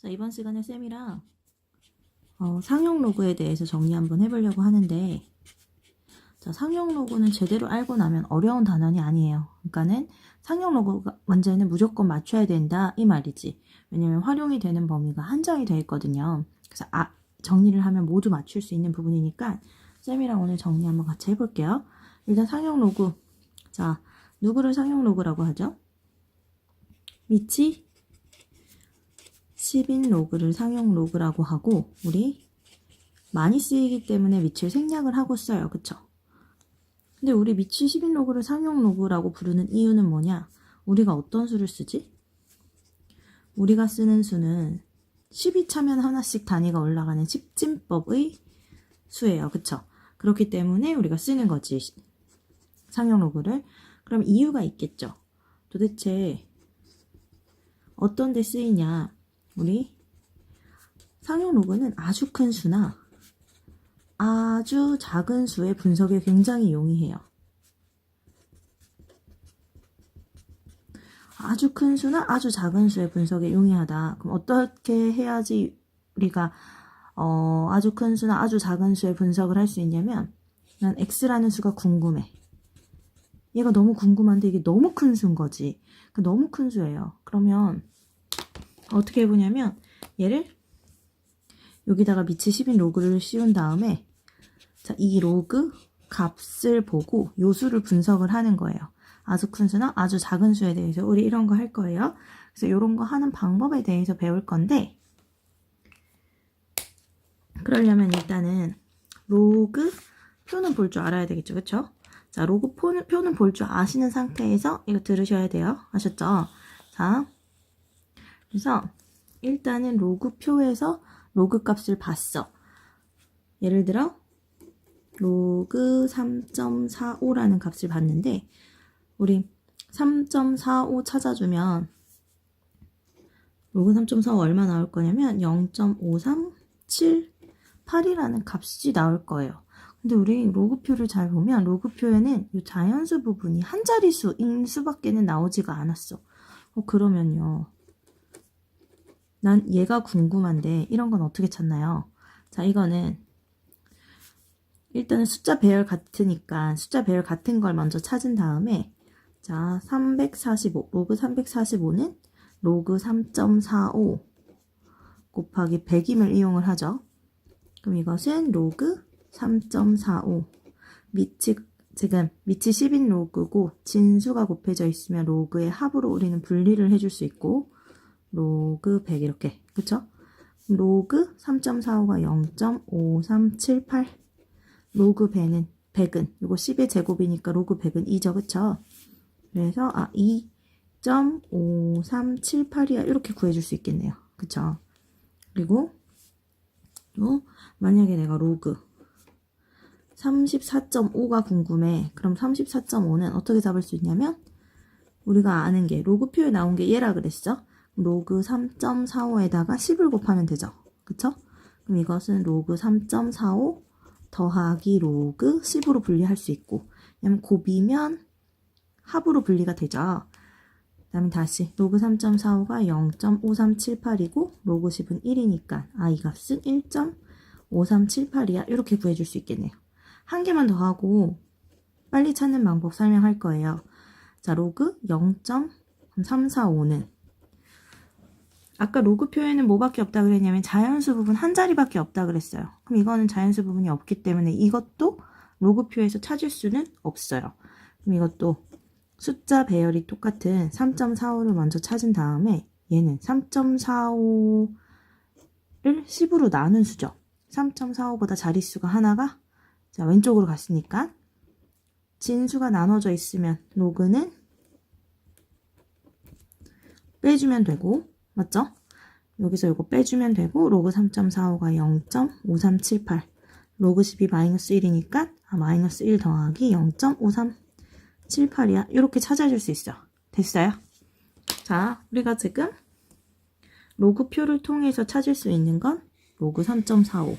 자, 이번 시간에 쌤이랑 상용 로그에 대해서 정리 한번 해보려고 하는데, 자, 상용 로그는 제대로 알고 나면 어려운 단원이 아니에요. 그러니까는 상용 로그 문제는 무조건 맞춰야 된다 이 말이지. 왜냐면 활용이 되는 범위가 한정이 되어 있거든요. 그래서 정리를 하면 모두 맞출 수 있는 부분이니까 쌤이랑 오늘 정리 한번 같이 해볼게요. 일단 상용 로그. 자, 누구를 상용 로그라고 하죠? 미치 10인 로그를 상용 로그라고 하고, 우리 많이 쓰이기 때문에 미치를 생략을 하고 써요. 그쵸? 근데 우리 미치 10인 로그를 상용 로그라고 부르는 이유는 뭐냐? 우리가 어떤 수를 쓰지? 우리가 쓰는 수는 10이 차면 하나씩 단위가 올라가는 십진법의 수예요. 그쵸? 그렇기 때문에 우리가 쓰는 거지, 상용 로그를. 그럼 이유가 있겠죠? 도대체 어떤 데 쓰이냐? 우리 상용 로그는 아주 큰 수나 아주 작은 수의 분석에 굉장히 용이해요. 아주 큰 수나 아주 작은 수의 분석에 용이하다. 그럼 어떻게 해야지 우리가 아주 큰 수나 아주 작은 수의 분석을 할 수 있냐면, 난 x라는 수가 궁금해. 얘가 너무 궁금한데 이게 너무 큰 수인 거지. 너무 큰 수예요. 그러면 어떻게 해보냐면, 얘를 여기다가 미치 10인 로그를 씌운 다음에, 자, 이 로그 값을 보고 요 수를 분석을 하는 거예요. 아주 큰 수나 아주 작은 수에 대해서 우리 이런 거 할 거예요. 그래서 이런 거 하는 방법에 대해서 배울 건데, 그러려면 일단은 로그 표는 볼 줄 알아야 되겠죠. 그쵸? 자, 로그 표는 볼 줄 아시는 상태에서 이거 들으셔야 돼요. 아셨죠? 자, 그래서 일단은 로그 표에서 로그 값을 봤어. 예를 들어 로그 3.45라는 값을 봤는데, 우리 3.45 찾아주면 로그 3.45 얼마 나올 거냐면 0.5378이라는 값이 나올 거예요. 근데 우리 로그표를 잘 보면 로그표에는 이 자연수 부분이 한 자릿수인 수밖에는 나오지가 않았어. 그러면요, 난 얘가 궁금한데 이런 건 어떻게 찾나요? 자, 이거는 일단은 숫자 배열 같으니까 숫자 배열 같은 걸 먼저 찾은 다음에, 자, 345, 로그 345는 로그 3.45 곱하기 100임을 이용을 하죠. 그럼 이것은 로그 3.45 지금 미치 10인 로그고 진수가 곱해져 있으면 로그의 합으로 우리는 분리를 해줄 수 있고, 로그 100 이렇게, 그쵸? 로그 3.45가 0.5378, 로그 100은 이거 10의 제곱이니까 로그 100은 2죠. 그쵸? 그래서 2.5378이야 이렇게 구해줄 수 있겠네요. 그쵸? 그리고 또 만약에 내가 로그 34.5가 궁금해. 그럼 34.5는 어떻게 잡을 수 있냐면, 우리가 아는 게 로그표에 나온 게 얘라 그랬어. 로그 3.45에다가 10을 곱하면 되죠. 그쵸? 그럼 이것은 로그 3.45 더하기 로그 10으로 분리할 수 있고, 왜냐면 곱이면 합으로 분리가 되죠. 그 다음에 다시 로그 3.45가 0.5378이고 로그 10은 1이니까 이 값은 1.5378이야 이렇게 구해줄 수 있겠네요. 한 개만 더 하고 빨리 찾는 방법 설명할 거예요. 자, 로그 0.345는 아까 로그 표에는 뭐밖에 없다 그랬냐면 자연수 부분 한 자리밖에 없다 그랬어요. 그럼 이거는 자연수 부분이 없기 때문에 이것도 로그 표에서 찾을 수는 없어요. 그럼 이것도 숫자 배열이 똑같은 3.45를 먼저 찾은 다음에, 얘는 3.45를 10으로 나눈 수죠. 3.45보다 자릿수가 하나가, 자, 왼쪽으로 갔으니까 진수가 나눠져 있으면 로그는 빼주면 되고, 맞죠? 여기서 이거 빼주면 되고, 로그 3.45가 0.5378, 로그 10이 마이너스 1이니까 마이너스 1 더하기 0.5378이야 이렇게 찾아줄 수 있어. 됐어요? 자, 우리가 지금 로그표를 통해서 찾을 수 있는 건 로그 3.45,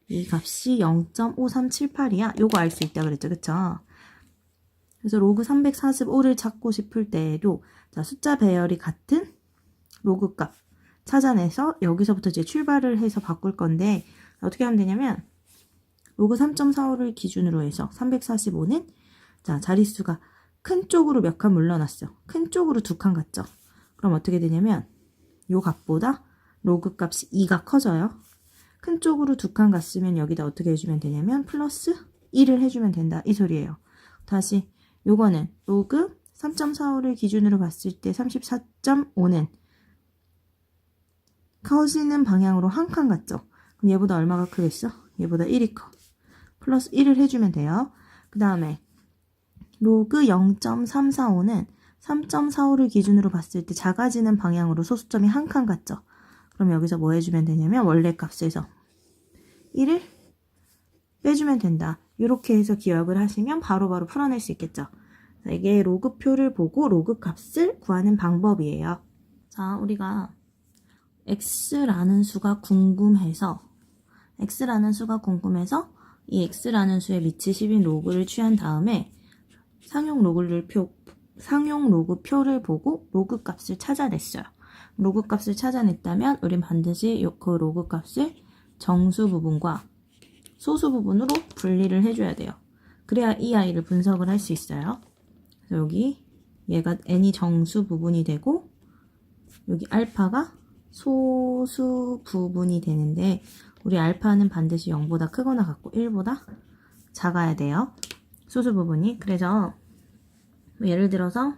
이 값이 0.5378이야 요거 알 수 있다 그랬죠. 그쵸? 그래서 로그 345를 찾고 싶을 때에도, 자, 숫자 배열이 같은 로그 값 찾아내서 여기서부터 이제 출발을 해서 바꿀 건데 어떻게 하면 되냐면 로그 3.45를 기준으로 해서 345는 자 자릿수가 큰 쪽으로 몇 칸 물러났어. 큰 쪽으로 2칸 갔죠. 그럼 어떻게 되냐면 요 값보다 로그 값이 2가 커져요. 큰 쪽으로 2칸 갔으면 여기다 어떻게 해주면 되냐면 플러스 1을 해주면 된다 이 소리예요. 다시 요거는 로그 3.45를 기준으로 봤을 때 34.5는 커지는 방향으로 한 칸 갔죠. 그럼 얘보다 얼마가 크겠어? 얘보다 1이 커. 플러스 1을 해주면 돼요. 그 다음에 로그 0.345는 3.45를 기준으로 봤을 때 작아지는 방향으로 소수점이 한 칸 갔죠. 그럼 여기서 뭐 해주면 되냐면 원래 값에서 1을 빼주면 된다. 이렇게 해서 기억을 하시면 바로바로 풀어낼 수 있겠죠. 이게 로그표를 보고 로그 값을 구하는 방법이에요. 자, 우리가 x라는 수가 궁금해서 이 x라는 수의 미치 10인 로그를 취한 다음에 상용 로그표를 보고 로그 값을 찾아냈어요. 로그 값을 찾아냈다면 우린 반드시 그 로그 값을 정수 부분과 소수 부분으로 분리를 해줘야 돼요. 그래야 이 아이를 분석을 할 수 있어요. 그래서 여기 얘가 n이 정수 부분이 되고 여기 알파가 소수 부분이 되는데 우리 알파는 반드시 0보다 크거나 같고 1보다 작아야 돼요. 소수 부분이. 그래서 예를 들어서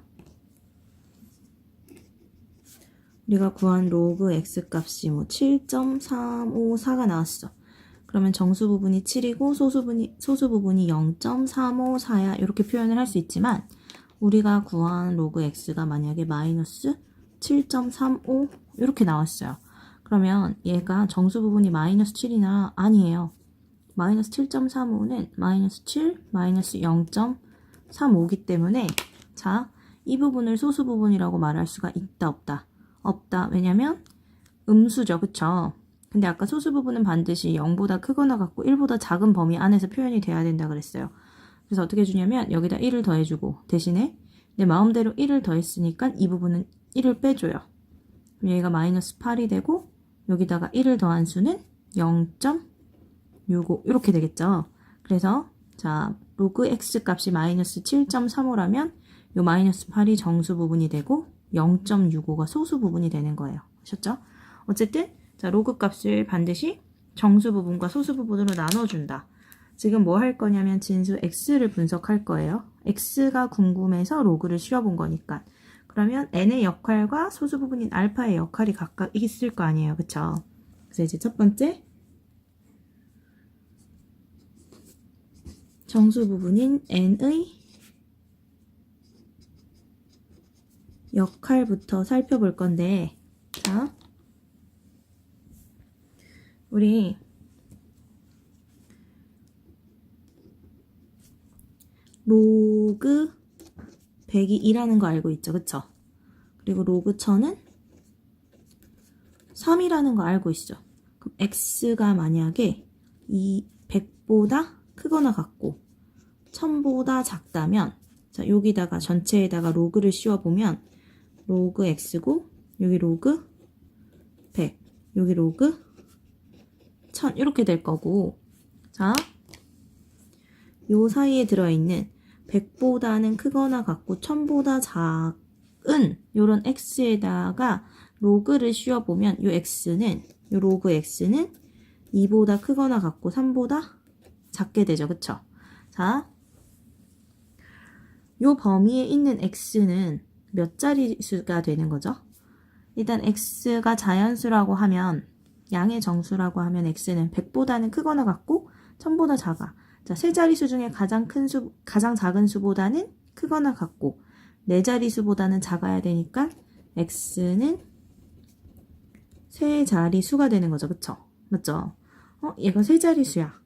우리가 구한 로그 x 값이 뭐 7.354가 나왔어. 그러면 정수 부분이 7이고 소수 부분이 0.354야. 이렇게 표현을 할 수 있지만 우리가 구한 로그 x가 만약에 마이너스 7.35 이렇게 나왔어요. 그러면 얘가 정수 부분이 마이너스 7이나 아니에요. 마이너스 7.35는 마이너스 7, 마이너스 0.35기 때문에 자, 이 부분을 소수 부분이라고 말할 수가 있다 없다? 없다. 왜냐면 음수죠. 그쵸? 근데 아까 소수 부분은 반드시 0보다 크거나 같고 1보다 작은 범위 안에서 표현이 돼야 된다 그랬어요. 그래서 어떻게 해주냐면 여기다 1을 더해주고 대신에 내 마음대로 1을 더했으니까 이 부분은 1을 빼줘요. 얘가 마이너스 8이 되고 여기다가 1을 더한 수는 0.65 이렇게 되겠죠. 그래서 자 로그 x 값이 마이너스 7.35라면 요 마이너스 8이 정수 부분이 되고 0.65가 소수 부분이 되는 거예요. 아셨죠? 어쨌든 자 로그 값을 반드시 정수 부분과 소수 부분으로 나눠준다. 지금 뭐 할 거냐면 진수 x를 분석할 거예요. x가 궁금해서 로그를 씌워본 거니까. 그러면 n의 역할과 소수 부분인 알파의 역할이 각각 있을 거 아니에요. 그쵸? 그래서 이제 첫 번째 정수 부분인 n의 역할부터 살펴볼 건데 자 우리 로그 100이 2라는 거 알고 있죠? 그쵸? 그리고 로그 1000은 3이라는 거 알고 있죠? 그럼 x가 만약에 이 100보다 크거나 같고 1000보다 작다면 자 여기다가 전체에다가 로그를 씌워보면 로그 x고 여기 로그 100 여기 로그 1000 이렇게 될 거고 자 요 사이에 들어있는 100보다는 크거나 같고 1000보다 작은 요런 x에다가 로그를 씌워보면 요 로그 x는 2보다 크거나 같고 3보다 작게 되죠. 그쵸? 자, 요 범위에 있는 x는 몇 자릿수가 되는 거죠? 일단 x가 자연수라고 하면 양의 정수라고 하면 x는 100보다는 크거나 같고 1000보다 작아. 자, 세 자릿수 중에 가장 작은 수보다는 크거나 같고 네 자릿수보다는 작아야 되니까 x는 세 자릿수가 되는 거죠. 그쵸? 맞죠? 얘가 세 자릿수야.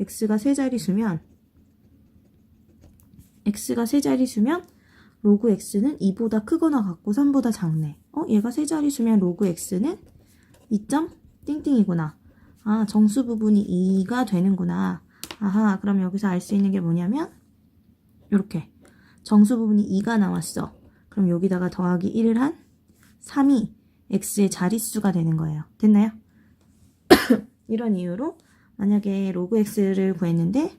x가 세 자릿수면 로그 x는 2보다 크거나 같고 3보다 작네. 얘가 세 자릿수면 로그 x는 2점 띵띵이구나. 아, 정수 부분이 2가 되는구나. 아하, 그럼 여기서 알 수 있는 게 뭐냐면 이렇게 정수 부분이 2가 나왔어. 그럼 여기다가 더하기 1을 한 3이 x의 자릿수가 되는 거예요. 됐나요? 이런 이유로 만약에 로그 x를 구했는데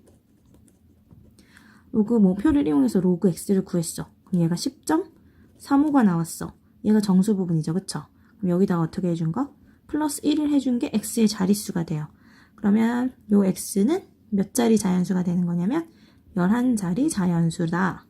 로그 표를 이용해서 로그 x를 구했어. 그럼 얘가 10.35가 나왔어. 얘가 정수 부분이죠. 그쵸? 그럼 여기다가 어떻게 해준 거? 플러스 1을 해준 게 x의 자릿수가 돼요. 그러면 요 x는 몇 자리 자연수가 되는 거냐면 11자리 자연수다.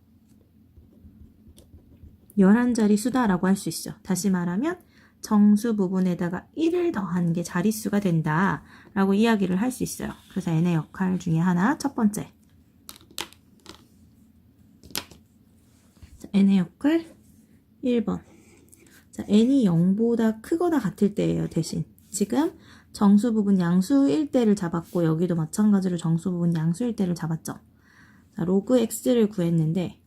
11자리 수다라고 할 수 있어. 다시 말하면 정수 부분에다가 1을 더한 게 자릿수가 된다 라고 이야기를 할 수 있어요. 그래서 n의 역할 중에 하나, 첫 번째. 자, n의 역할 1번. 자, n이 0보다 크거나 같을 때예요. 대신 지금 정수 부분 양수일 때를 잡았고 여기도 마찬가지로 정수 부분 양수일 때를 잡았죠. 자, 로그 x를 구했는데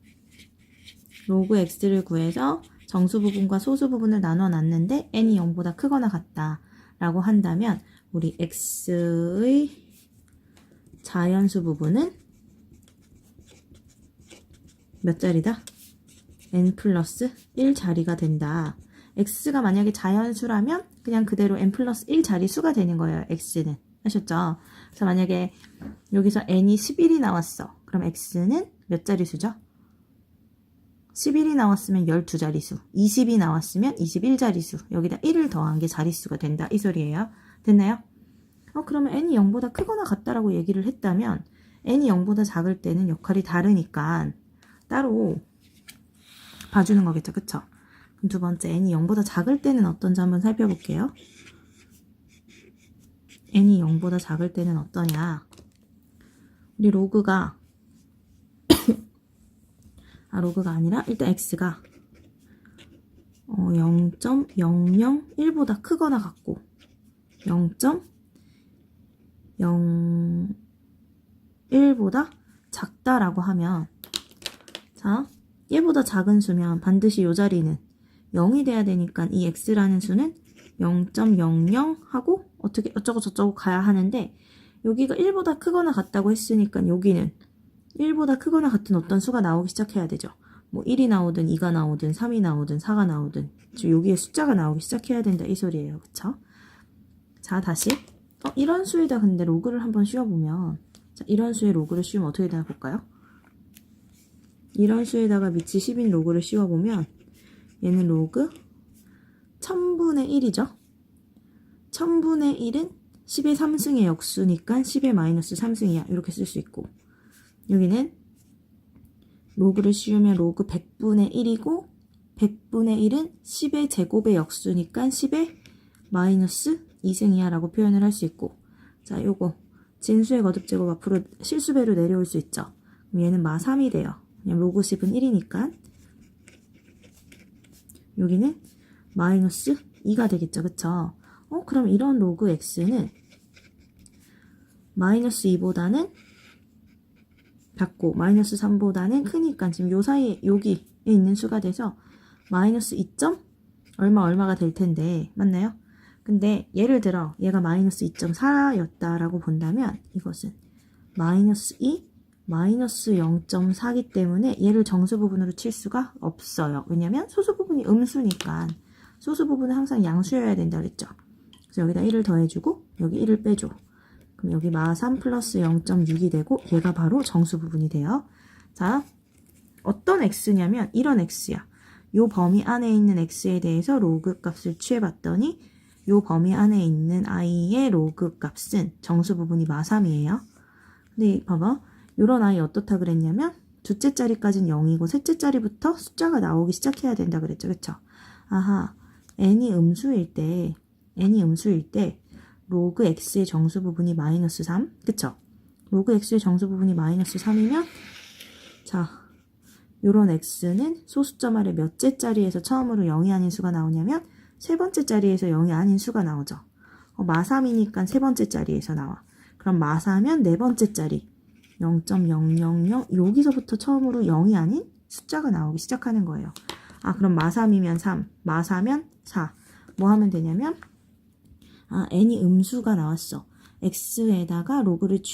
로그 x를 구해서 정수 부분과 소수 부분을 나눠 놨는데 n이 0보다 크거나 같다 라고 한다면 우리 x의 자연수 부분은 몇 자리다? n 플러스 1자리가 된다. x가 만약에 자연수라면 그냥 그대로 n 플러스 1자리수가 되는 거예요. x는. 아셨죠? 그래서 만약에 여기서 n이 11이 나왔어. 그럼 x는 몇 자리수죠? 11이 나왔으면 12자리수, 20이 나왔으면 21자리수, 여기다 1을 더한 게 자릿수가 된다. 이 소리예요. 됐나요? 그러면 n이 0보다 크거나 같다라고 얘기를 했다면 n이 0보다 작을 때는 역할이 다르니까 따로 봐주는 거겠죠. 그쵸? 그럼 두 번째, n이 0보다 작을 때는 어떤지 한번 살펴볼게요. n이 0보다 작을 때는 어떠냐? 우리 로그가 로그가 아니라 일단 x가 0.001보다 크거나 같고 0.01보다 작다라고 하면 자, 얘보다 작은 수면 반드시 이 자리는 0이 돼야 되니까 이 x라는 수는 0.00 하고 어떻게 어쩌고 저쩌고 가야 하는데 여기가 1보다 크거나 같다고 했으니까 여기는 1보다 크거나 같은 어떤 수가 나오기 시작해야 되죠. 뭐 1이 나오든 2가 나오든 3이 나오든 4가 나오든 여기에 숫자가 나오기 시작해야 된다 이 소리예요. 그쵸? 자, 다시 이런 수에다 근데 로그를 한번 씌워보면 자, 이런 수에 로그를 씌우면 어떻게 되나 볼까요? 이런 수에다가 밑이 10인 로그를 씌워보면 얘는 로그 1000분의 1이죠. 1000분의 1은 10의 3승의 역수니까 10의 마이너스 3승이야. 이렇게 쓸 수 있고 여기는 로그를 씌우면 로그 100분의 1이고 100분의 1은 10의 제곱의 역수니까 10의 마이너스 2승이야 라고 표현을 할 수 있고 자, 요거 진수의 거듭제곱 앞으로 실수배로 내려올 수 있죠. 그럼 얘는 마 3이 돼요. 그냥 로그 10은 1이니까 여기는 마이너스 2가 되겠죠. 그쵸? 그럼 이런 로그 x는 마이너스 2보다는 작고 마이너스 3보다는 크니까 지금 요 사이에 여기에 있는 수가 돼서 마이너스 2점 얼마가 될 텐데 맞나요? 근데 예를 들어 얘가 마이너스 2.4였다라고 본다면 이것은 마이너스 2 마이너스 0.4기 때문에 얘를 정수 부분으로 칠 수가 없어요. 왜냐면 소수 부분이 음수니까 소수 부분은 항상 양수여야 된다 그랬죠. 그래서 여기다 1을 더해주고 여기 1을 빼줘. 그럼 여기 마 3 플러스 0.6이 되고 얘가 바로 정수 부분이 돼요. 자, 어떤 x냐면 이런 x야. 요 범위 안에 있는 x에 대해서 로그 값을 취해봤더니 요 범위 안에 있는 i의 로그 값은 정수 부분이 마 3이에요. 근데 봐봐. 요런 i 어떻다 그랬냐면 둘째 자리까지는 0이고 셋째 자리부터 숫자가 나오기 시작해야 된다 그랬죠. 그쵸? 아하. n이 음수일 때 로그 x의 정수 부분이 마이너스 3. 그쵸? 로그 x의 정수 부분이 마이너스 3이면 자, 요런 x는 소수점 아래 몇째 자리에서 처음으로 0이 아닌 수가 나오냐면 세 번째 자리에서 0이 아닌 수가 나오죠. 마 3이니까 세 번째 자리에서 나와. 그럼 마 4면 네 번째 자리 0.000 여기서부터 처음으로 0이 아닌 숫자가 나오기 시작하는 거예요. 그럼 마 3이면 3, 마 4면 4. 뭐 하면 되냐면 n이 음수가 나왔어. x에다가 로그를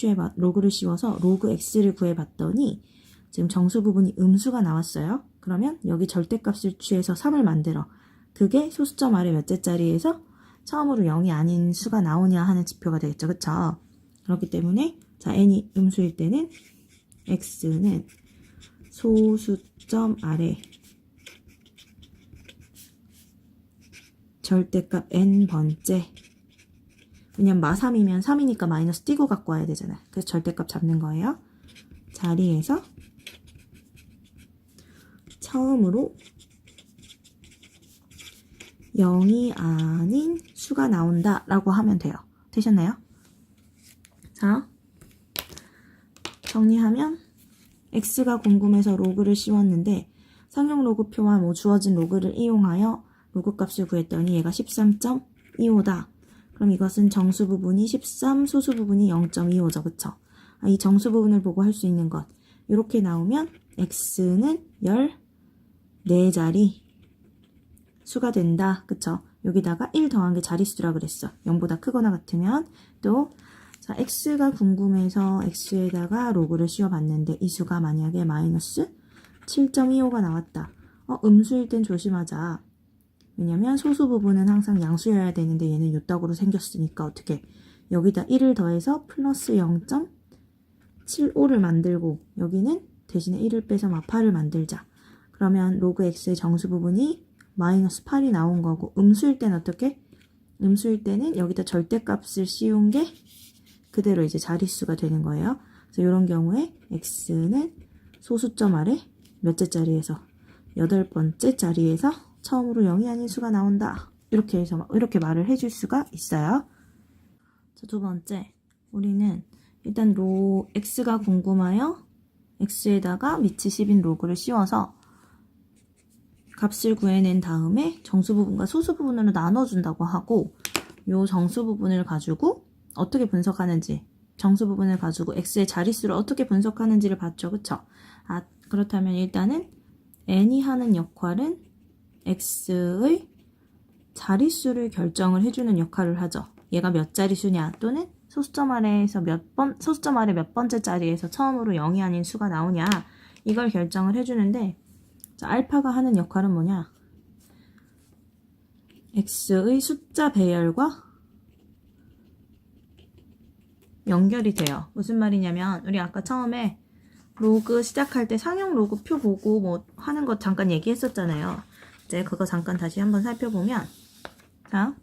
씌워서 로그 x를 구해봤더니 지금 정수 부분이 음수가 나왔어요. 그러면 여기 절대값을 취해서 3을 만들어. 그게 소수점 아래 몇째 자리에서 처음으로 0이 아닌 수가 나오냐 하는 지표가 되겠죠. 그쵸? 그렇기 때문에 자 n이 음수일 때는 x는 소수점 아래 절대값 n번째, 왜냐면 마3이면 3이니까 마이너스 띄고 갖고 와야 되잖아요. 그래서 절대값 잡는 거예요. 자리에서 처음으로 0이 아닌 수가 나온다 라고 하면 돼요. 되셨나요? 자, 정리하면 x가 궁금해서 로그를 씌웠는데 상용 로그표와 뭐 주어진 로그를 이용하여 로그 값을 구했더니 얘가 13.25다. 그럼 이것은 정수 부분이 13, 소수 부분이 0.25죠. 그쵸? 이 정수 부분을 보고 할 수 있는 것. 이렇게 나오면 x는 14자리 수가 된다. 그쵸? 여기다가 1 더한 게 자릿수라 그랬어. 0보다 크거나 같으면. 또 자, x가 궁금해서 x에다가 로그를 씌워봤는데 이 수가 만약에 마이너스 7.25가 나왔다. 음수일 땐 조심하자. 왜냐면 소수 부분은 항상 양수여야 되는데 얘는 요따구로 생겼으니까 어떻게 여기다 1을 더해서 플러스 0.75를 만들고 여기는 대신에 1을 빼서 마파를 만들자. 그러면 로그 x의 정수 부분이 마이너스 8이 나온 거고 음수일 때는 어떻게? 음수일 때는 여기다 절대값을 씌운 게 그대로 이제 자릿수가 되는 거예요. 그래서 이런 경우에 x는 소수점 아래 몇째 자리에서 8번째 자리에서 처음으로 0이 아닌 수가 나온다. 이렇게 해서 이렇게 말을 해줄 수가 있어요. 자, 두 번째, 우리는 일단 x가 궁금하여 x에다가 위치 10인 로그를 씌워서 값을 구해낸 다음에 정수 부분과 소수 부분으로 나눠준다고 하고 요 정수 부분을 가지고 어떻게 분석하는지, 정수 부분을 가지고 x의 자릿수를 어떻게 분석하는지를 봤죠. 그쵸? 그렇다면 일단은 n이 하는 역할은 x의 자릿수를 결정을 해주는 역할을 하죠. 얘가 몇 자릿수냐 또는 소수점 아래 몇 번째 자리에서 처음으로 0이 아닌 수가 나오냐 이걸 결정을 해주는데 자, 알파가 하는 역할은 뭐냐? x의 숫자 배열과 연결이 돼요. 무슨 말이냐면 우리 아까 처음에 로그 시작할 때 상용 로그 표 보고 뭐 하는 거 잠깐 얘기했었잖아요. 이제 그거 잠깐 다시 한번 살펴보면 자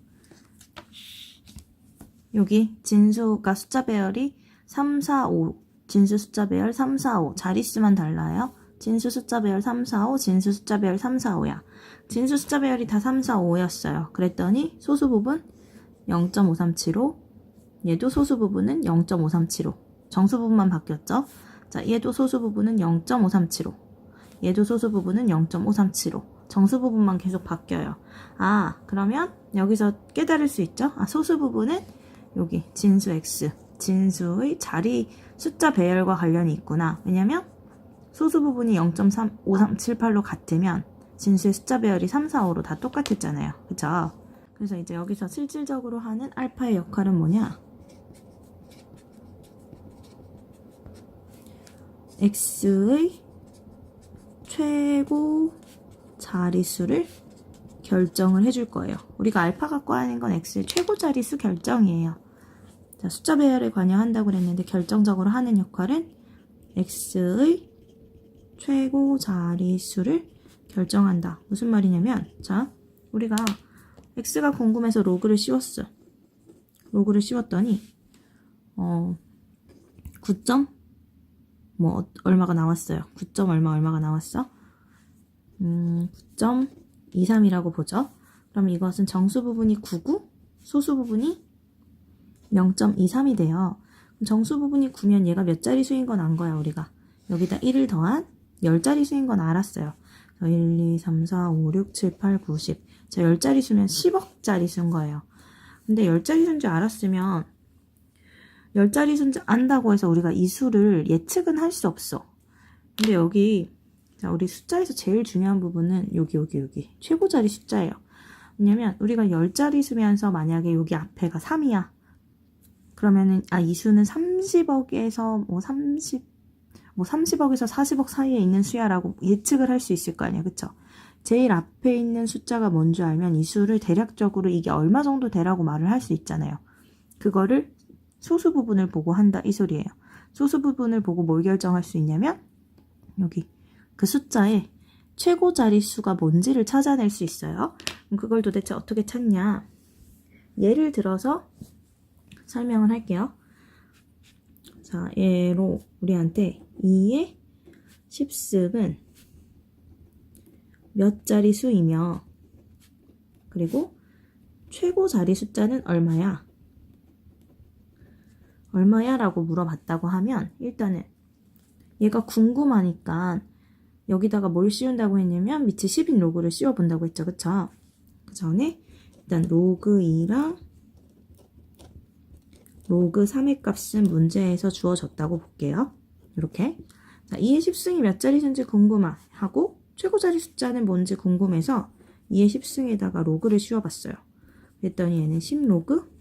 여기 진수가 숫자 배열이 3, 4, 5 진수 숫자 배열 3, 4, 5 자릿수만 달라요. 진수 숫자 배열 3, 4, 5 진수 숫자 배열 3, 4, 5야. 진수 숫자 배열이 다 3, 4, 5였어요. 그랬더니 소수 부분 0.5375 얘도 소수 부분은 0.5375 정수 부분만 바뀌었죠. 자, 얘도 소수 부분은 0.5375 얘도 소수 부분은 0.5375 정수 부분만 계속 바뀌어요. 그러면 여기서 깨달을 수 있죠. 소수 부분은 여기 진수 x 진수의 자리 숫자 배열과 관련이 있구나. 왜냐면 소수 부분이 0.5378로 같으면 진수의 숫자 배열이 3, 4, 5로 다 똑같았잖아요. 그쵸? 그래서 이제 여기서 실질적으로 하는 알파의 역할은 뭐냐? x의 최고 자릿수를 결정을 해줄 거예요. 우리가 알파 갖고 하는 건 x의 최고 자릿수 결정이에요. 자, 숫자 배열에 관여한다고 그랬는데 결정적으로 하는 역할은 x의 최고 자릿수를 결정한다. 무슨 말이냐면 자, 우리가 x가 궁금해서 로그를 씌웠어. 로그를 씌웠더니 9점 뭐 얼마가 나왔어요. 9점 얼마가 나왔어? 9.23이라고 보죠. 그럼 이것은 정수 부분이 9고 소수 부분이 0.23이 돼요. 정수 부분이 9면 얘가 몇 자리 수인 건 안 거야. 우리가 여기다 1을 더한 10자리 수인 건 알았어요. 1, 2, 3, 4, 5, 6, 7, 8, 9, 10 자, 10자리 수면 10억짜리 수인 거예요. 근데 10자리 수인 줄 알았으면 10자리 수인 줄 안다고 해서 우리가 이 수를 예측은 할 수 없어. 근데 여기 자, 우리 숫자에서 제일 중요한 부분은 여기 최고 자리 숫자예요. 왜냐면 우리가 10자리 수면서 만약에 여기 앞에가 3이야. 그러면은 이 수는 30억에서 30억에서 40억 사이에 있는 수야라고 예측을 할 수 있을 거 아니야. 그쵸? 제일 앞에 있는 숫자가 뭔지 알면 이 수를 대략적으로 이게 얼마 정도 되라고 말을 할 수 있잖아요. 그거를 소수 부분을 보고 한다 이 소리예요. 소수 부분을 보고 뭘 결정할 수 있냐면 여기 그 숫자의 최고 자릿수가 뭔지를 찾아낼 수 있어요. 그럼 그걸 도대체 어떻게 찾냐? 예를 들어서 설명을 할게요. 자, 예로 우리한테 2의 10승은 몇 자릿수이며 그리고 최고 자릿숫자는 얼마야? 얼마야? 라고 물어봤다고 하면 일단은 얘가 궁금하니까 여기다가 뭘 씌운다고 했냐면 밑에 10인 로그를 씌워본다고 했죠. 그쵸? 그 전에 일단 로그 2랑 로그 3의 값은 문제에서 주어졌다고 볼게요. 이렇게. 자, 2의 10승이 몇 자릿수인지 궁금하고 최고 자릿숫자는 뭔지 궁금해서 2의 10승에다가 로그를 씌워봤어요. 그랬더니 얘는 10로그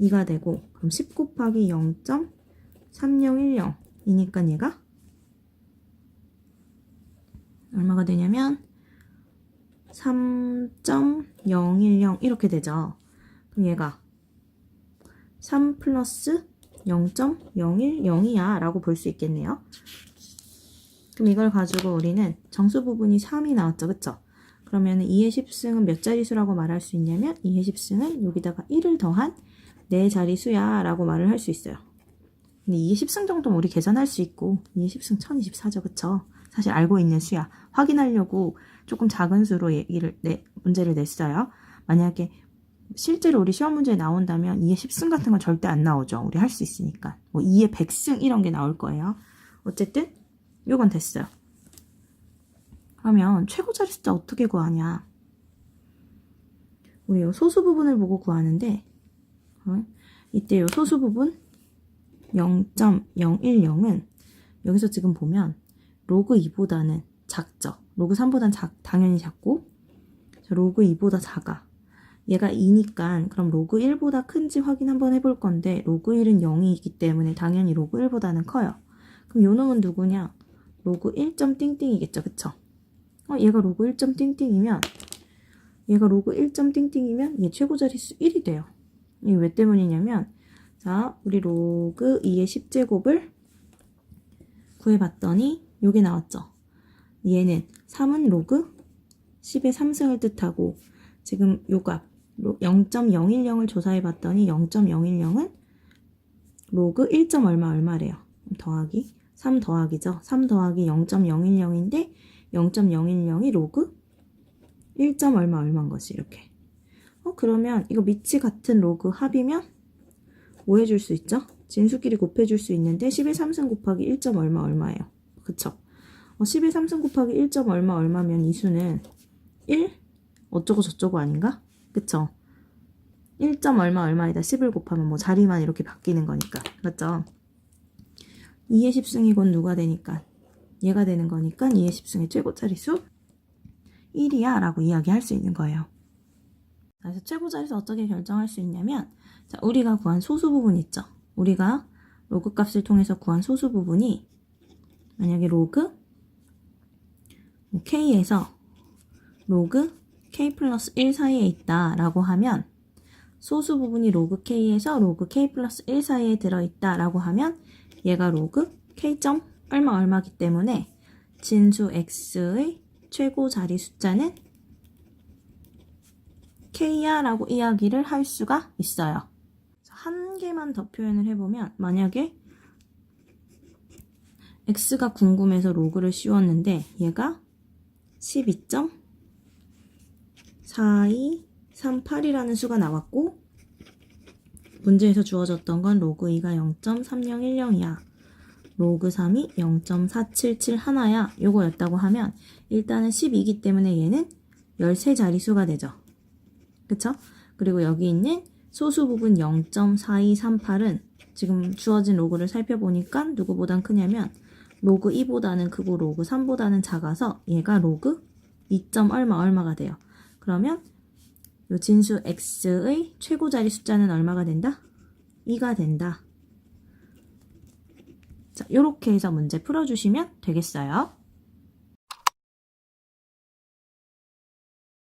2가 되고 그럼 10 곱하기 0.3010 이니까 얘가 얼마가 되냐면 3.010 이렇게 되죠. 그럼 얘가 3 플러스 0.010이야 라고 볼 수 있겠네요. 그럼 이걸 가지고 우리는 정수 부분이 3이 나왔죠. 그쵸? 그러면 2의 10승은 몇 자릿수라고 말할 수 있냐면 2의 10승은 여기다가 1을 더한 4자릿수야 라고 말을 할 수 있어요. 근데 2의 10승 정도는 우리 계산할 수 있고 2의 10승 1024죠. 그쵸? 사실 알고 있는 수야. 확인하려고 조금 작은 수로 문제를 냈어요. 만약에 실제로 우리 시험 문제에 나온다면 2의 10승 같은 건 절대 안 나오죠. 우리 할 수 있으니까. 뭐 2의 100승 이런 게 나올 거예요. 어쨌든 요건 됐어요. 그러면 최고 자릿수 어떻게 구하냐? 우리 요 소수 부분을 보고 구하는데 이때 요 소수 부분 0.010은 여기서 지금 보면 로그 2보다는 작죠. 로그 3보다는 당연히 작고 로그 2보다 작아. 얘가 2니까 그럼 로그 1보다 큰지 확인 한번 해볼 건데 로그 1은 0이기 때문에 당연히 로그 1보다는 커요. 그럼 요 놈은 누구냐? 로그 1점 띵띵이겠죠. 그쵸? 얘가 로그 1점 띵띵이면 얘 최고 자릿수 1이 돼요. 이게 왜 때문이냐면 자, 우리 로그 2의 10제곱을 구해봤더니 요게 나왔죠. 얘는 3은 로그 10의 3승을 뜻하고 지금 요 값 0.010을 조사해봤더니 0.010은 로그 1. 얼마래요. 더하기 3 더하기죠. 3 더하기 0.010인데 0.010이 로그 1. 얼마인 거지. 이렇게. 그러면 이거 밑이 같은 로그 합이면 뭐 해줄 수 있죠? 진수끼리 곱해줄 수 있는데 10의 3승 곱하기 1. 얼마예요. 그쵸? 10의 3승 곱하기 1. 얼마면 이 수는 1? 어쩌고 저쩌고 아닌가? 그쵸? 1. 얼마에다 10을 곱하면 뭐 자리만 이렇게 바뀌는 거니까. 맞죠? 2의 10승이건 누가 되니까 얘가 되는 거니까 2의 10승의 최고 자릿수 1이야 라고 이야기할 수 있는 거예요. 그래서 최고 자릿수 어떻게 결정할 수 있냐면 자, 우리가 구한 소수 부분 있죠. 우리가 로그 값을 통해서 구한 소수 부분이 만약에 로그 k에서 로그 k 플러스 1 사이에 있다 라고 하면 소수 부분이 로그 k에서 로그 k 플러스 1 사이에 들어있다 라고 하면 얘가 로그 k 점 얼마기 때문에 진수 x의 최고 자리 숫자는 k야 라고 이야기를 할 수가 있어요. 한 개만 더 표현을 해보면 만약에 x가 궁금해서 로그를 씌웠는데 얘가 12.4238이라는 수가 나왔고 문제에서 주어졌던 건 로그 2가 0.3010이야. 로그 3이 0.4771야. 요거였다고 하면 일단은 10이기 때문에 얘는 13자릿수가 되죠. 그쵸? 그리고 여기 있는 소수 부분 0.4238은 지금 주어진 로그를 살펴보니까 누구보단 크냐면 로그 2보다는 크고 로그 3보다는 작아서 얘가 로그 2. 얼마가 돼요. 그러면 요 진수 x의 최고 자리 숫자는 얼마가 된다? 2가 된다. 자, 요렇게 해서 문제 풀어주시면 되겠어요.